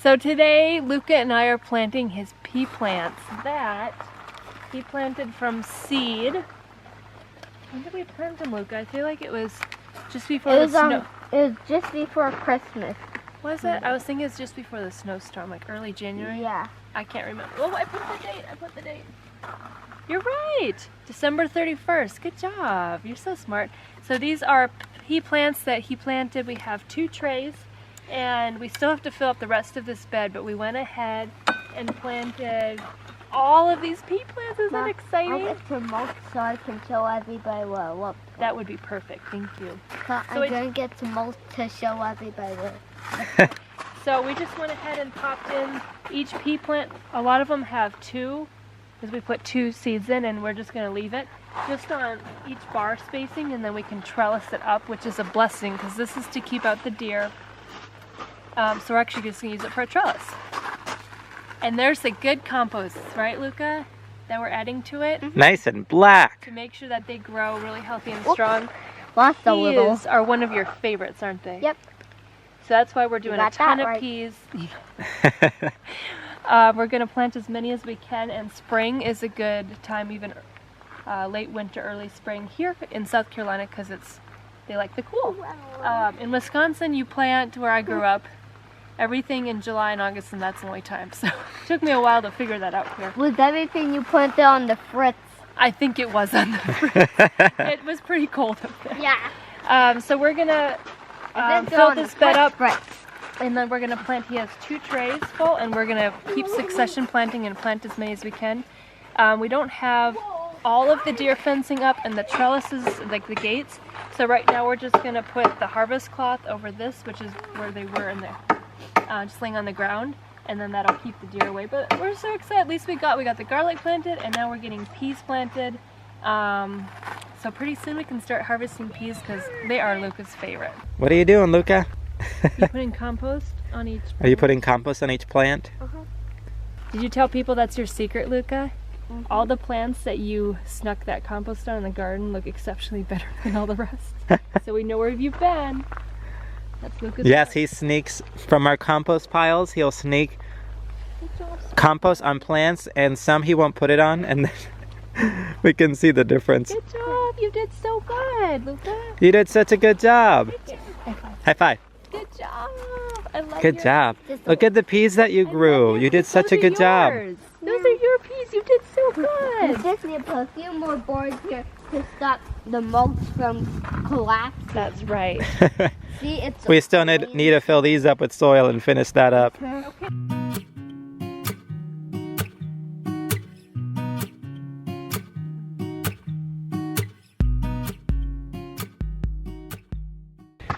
So today, Luca and I are planting his pea plants that he planted from seed. When did we plant them, Luca? I feel like it was just before the snow. It was just before Christmas. Was it? I was thinking it's just before the snowstorm, like early January. Yeah. I can't remember. Oh, I put the date. You're right. December 31st. Good job. You're so smart. So these are pea plants that he planted. We have 2 trays, and we still have to fill up the rest of this bed, but we went ahead and planted all of these pea plants. Isn't that exciting? I'll get to mulch so I can show everybody what it looks like. That would be perfect. Thank you. So I'm going to get to mulch to show everybody what. So we just went ahead and popped in each pea plant. A lot of them have 2, because we put 2 seeds in, and we're just going to leave it just on each bar spacing, and then we can trellis it up, which is a blessing because this is to keep out the deer. So we're actually just going to use it for a trellis. And there's the good compost, right, Luca, that we're adding to it. Nice and black. To make sure that they grow really healthy and strong. Lots of little. Peas are one of your favorites, aren't they? Yep. So that's why we're doing a ton of peas. We're going to plant as many as we can, and spring is a good time, even late winter, early spring here in South Carolina, because they like the cool. In Wisconsin, you plant, where I grew up, everything in July and August, and that's the only time. So it took me a while to figure that out here. Was everything you planted on the fritz? I think it was on the fritz. It was pretty cold up there. Yeah. So we're going to fill this bed up. And then we're going to plant, he has 2 trays full, and we're going to keep succession planting and plant as many as we can. We don't have all of the deer fencing up and the trellises, like the gates. So right now we're just going to put the harvest cloth over this, which is where they were in there, just laying on the ground, and then that'll keep the deer away. But we're so excited. At least we got the garlic planted, and now we're getting peas planted. So pretty soon we can start harvesting peas because they are Luca's favorite. What are you doing, Luca? You putting compost on each plant? Are you putting compost on each plant? Did you tell people that's your secret, Luca? All the plants that you snuck that compost on in the garden look exceptionally better than all the rest. So we know where you've been. That's Luca's Yes, part. he sneaks from our compost piles. He'll sneak compost on plants, and some he won't put it on, and then we can see the difference. Good job! You did so good, Luca. You did such a good job. High five. Good job. I love Good job. Look at the peas that you grew. You did such a good job. Those are your peas. You did so We good. just need to put a few more boards here to stop the mulch from collapsing. That's right. See, it's We still need to fill these up with soil and finish that up. Okay.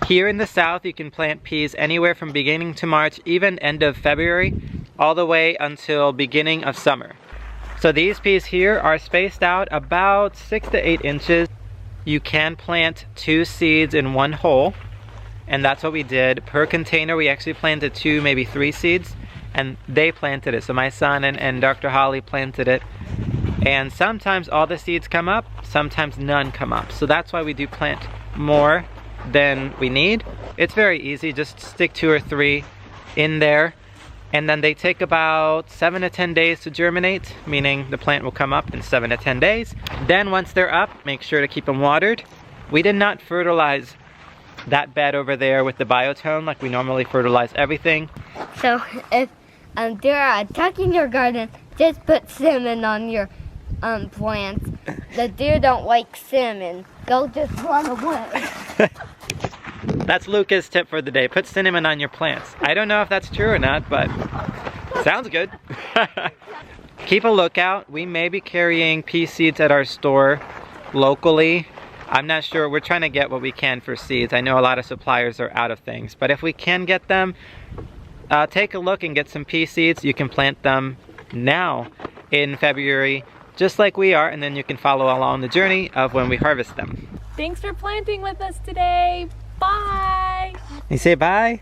Here in the south, you can plant peas anywhere from beginning to March, even end of February, all the way until beginning of summer. So these peas here are spaced out about 6 to 8 inches. You can plant 2 seeds in one hole, and that's what we did. Per container, we actually planted 2, maybe 3 seeds, and they planted it. So my son and Dr. Holly planted it. And sometimes all the seeds come up, sometimes none come up. So that's why we do plant more than we need. It's very easy, just stick 2 or 3 in there, and then they take about 7 to 10 days to germinate, meaning the plant will come up in 7 to 10 days. Then once they're up, make sure to keep them watered. We did not fertilize that bed over there with the biotone like we normally fertilize everything. So if there are attacking your garden, just put cinnamon on your plants. The deer don't like cinnamon. They'll just run away. That's Luca's tip for the day. Put cinnamon on your plants. I don't know if that's true or not, but sounds good. Keep a lookout. We may be carrying pea seeds at our store locally. I'm not sure. We're trying to get what we can for seeds. I know a lot of suppliers are out of things, but if we can get them, take a look and get some pea seeds. You can plant them now in February, just like we are, and then you can follow along the journey of when we harvest them. Thanks for planting with us today. Bye. You say bye?